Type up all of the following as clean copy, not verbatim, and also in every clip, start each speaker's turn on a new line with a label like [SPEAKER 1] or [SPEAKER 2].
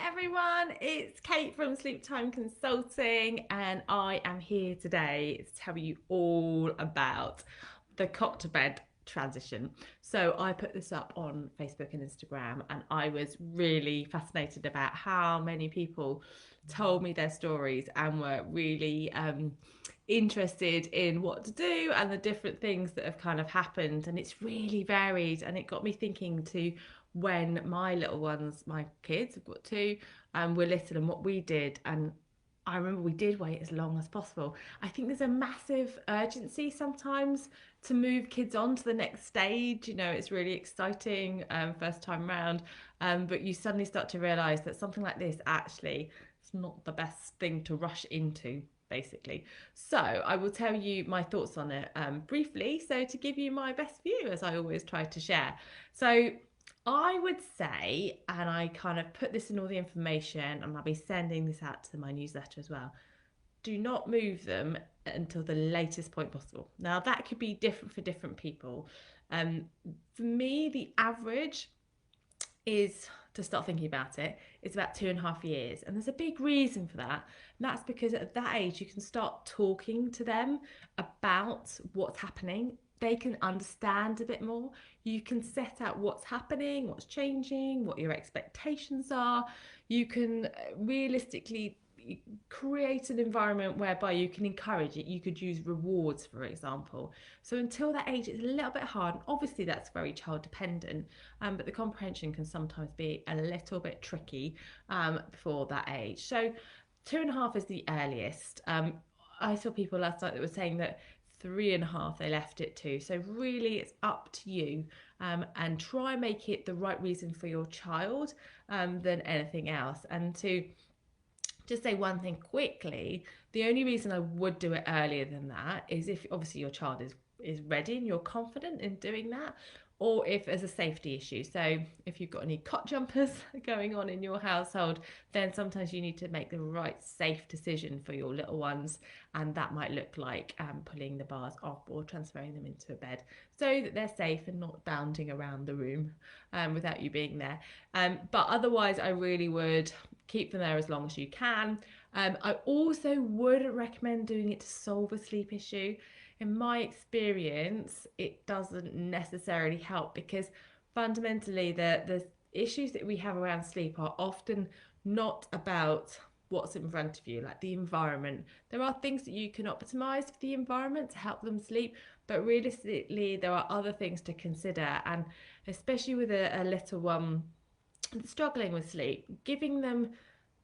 [SPEAKER 1] everyone, it's Kate from Sleep Time Consulting, and I am here today to tell you all about the cot to bed transition. So, I put this up on Facebook and Instagram, and I was really fascinated about how many people told me their stories and were really interested in what to do and the different things that have kind of happened. And it's really varied, and it got me thinking to when my little ones, my kids, I've got two, were little and what we did. And I remember we did wait as long as possible. I think there's a massive urgency sometimes to move kids on to the next stage. You know, it's really exciting first time round, but you suddenly start to realize that something like this actually is not the best thing to rush into. Basically, so I will tell you my thoughts on it briefly. So, to give you my best view, as I always try to share. So, I would say, and I kind of put this in all the information, and I'll be sending this out to my newsletter as well. Do not move them until the latest point possible. Now, that could be different for different people. Um, for me, the average is to start thinking about it. It's about 2.5 years, and there's a big reason for that. And that's because at that age, you can start talking to them about what's happening. They can understand a bit more. You can set out what's happening, what's changing, what your expectations are. You can realistically create an environment whereby you can encourage it. You could use rewards, for example. So until that age, it's a little bit hard. Obviously, that's very child dependent, but the comprehension can sometimes be a little bit tricky before that age. So 2.5 is the earliest. I saw people last night that were saying that 3.5 they left it to. So really, it's up to you, and try and make it the right reason for your child than anything else. And to just say one thing quickly, the only reason I would do it earlier than that is if obviously your child is ready and you're confident in doing that, or if there's a safety issue. So if you've got any cot jumpers going on in your household, then sometimes you need to make the right safe decision for your little ones, and that might look like pulling the bars off or transferring them into a bed so that they're safe and not bounding around the room without you being there. But otherwise, I really would keep them there as long as you can. I also wouldn't recommend doing it to solve a sleep issue. In my experience, it doesn't necessarily help because fundamentally the issues that we have around sleep are often not about what's in front of you, like the environment. There are things that you can optimize for the environment to help them sleep, but realistically, there are other things to consider. And especially with a little one struggling with sleep, giving them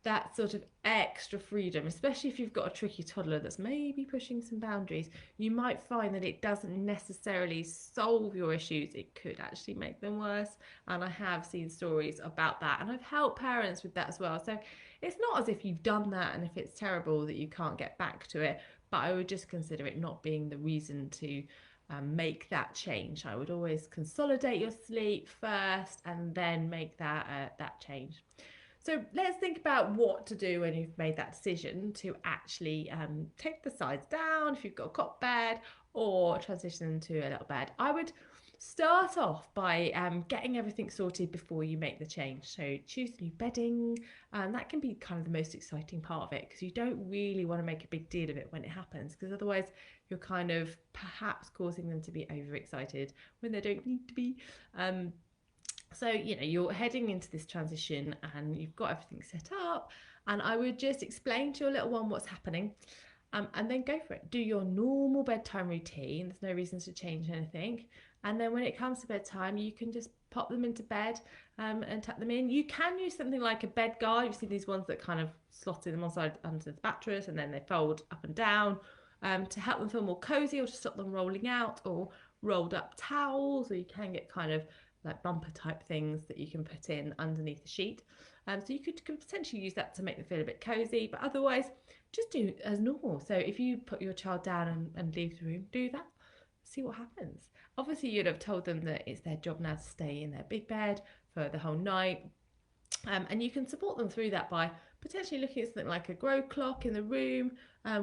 [SPEAKER 1] that sort of extra freedom, especially if you've got a tricky toddler that's maybe pushing some boundaries, you might find that it doesn't necessarily solve your issues. It could actually make them worse. And I have seen stories about that, and I've helped parents with that as well. So it's not as if you've done that and if it's terrible that you can't get back to it, but I would just consider it not being the reason to make that change. I would always consolidate your sleep first and then make that change. So let's think about what to do when you've made that decision to actually take the sides down if you've got a cot bed or transition into a little bed. I would start off by getting everything sorted before you make the change. So choose new bedding, and that can be kind of the most exciting part of it because you don't really want to make a big deal of it when it happens, because otherwise you're kind of perhaps causing them to be overexcited when they don't need to be. So, you know, you're heading into this transition and you've got everything set up. And I would just explain to your little one what's happening, and then go for it. Do your normal bedtime routine. There's no reason to change anything. And then when it comes to bedtime, you can just pop them into bed and tuck them in. You can use something like a bed guard. You've seen these ones that kind of slot in them on side under the mattress and then they fold up and down to help them feel more cozy or to stop them rolling out, or rolled up towels, or you can get kind of like bumper type things that you can put in underneath the sheet. So you could potentially use that to make them feel a bit cozy, but otherwise just do as normal. So if you put your child down and leave the room, do that. See what happens. Obviously, you'd have told them that it's their job now to stay in their big bed for the whole night. And you can support them through that by potentially looking at something like a grow clock in the room,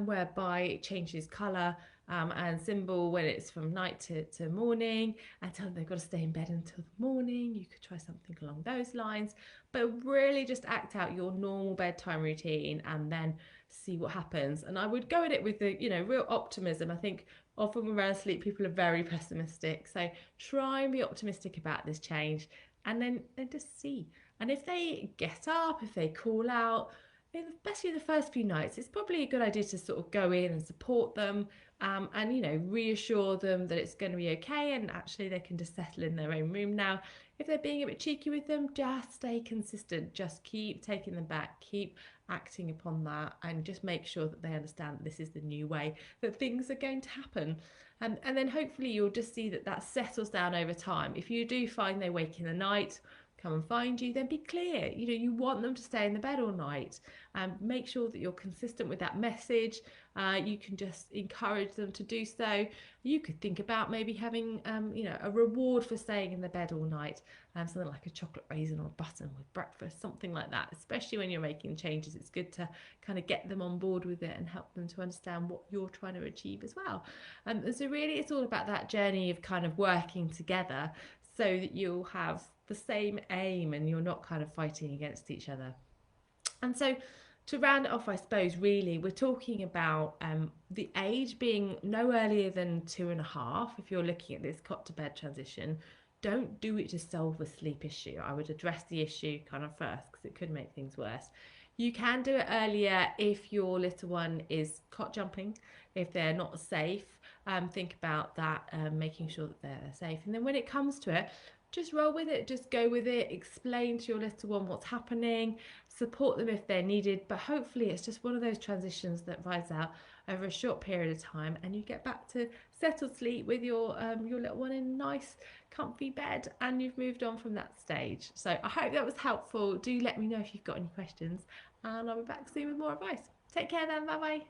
[SPEAKER 1] whereby it changes colour and symbol when it's from night to morning, and tell them they've got to stay in bed until the morning. You could try something along those lines, but really just act out your normal bedtime routine and then see what happens. And I would go at it with the, real optimism. I think often around sleep, people are very pessimistic. So try and be optimistic about this change, and then just see. And if they get up, if they call out, especially the first few nights, it's probably a good idea to sort of go in and support them, and reassure them that it's going to be okay, and actually they can just settle in their own room now. If they're being a bit cheeky with them, just stay consistent, just keep taking them back, keep acting upon that, and just make sure that they understand that this is the new way that things are going to happen. And then hopefully you'll just see that that settles down over time. If you do find they wake in the night, come and find you, then be clear. You want them to stay in the bed all night, and make sure that you're consistent with that message. You can just encourage them to do so. You could think about maybe having a reward for staying in the bed all night, something like a chocolate raisin or a button with breakfast, something like that. Especially when you're making changes, it's good to kind of get them on board with it and help them to understand what you're trying to achieve as well. And so really it's all about that journey of kind of working together, so that you'll have the same aim and you're not kind of fighting against each other. And so to round it off, I suppose, really, we're talking about the age being no earlier than 2.5 if you're looking at this cot to bed transition. Don't do it to solve the sleep issue. I would address the issue kind of first, because it could make things worse. You can do it earlier if your little one is cot jumping, if they're not safe. Think about that, making sure that they're safe. And then when it comes to it, just roll with it, just go with it, explain to your little one what's happening, support them if they're needed. But hopefully it's just one of those transitions that rides out over a short period of time, and you get back to settled sleep with your little one in a nice comfy bed, and you've moved on from that stage. So I hope that was helpful. Do let me know if you've got any questions, and I'll be back soon with more advice. Take care then. Bye bye.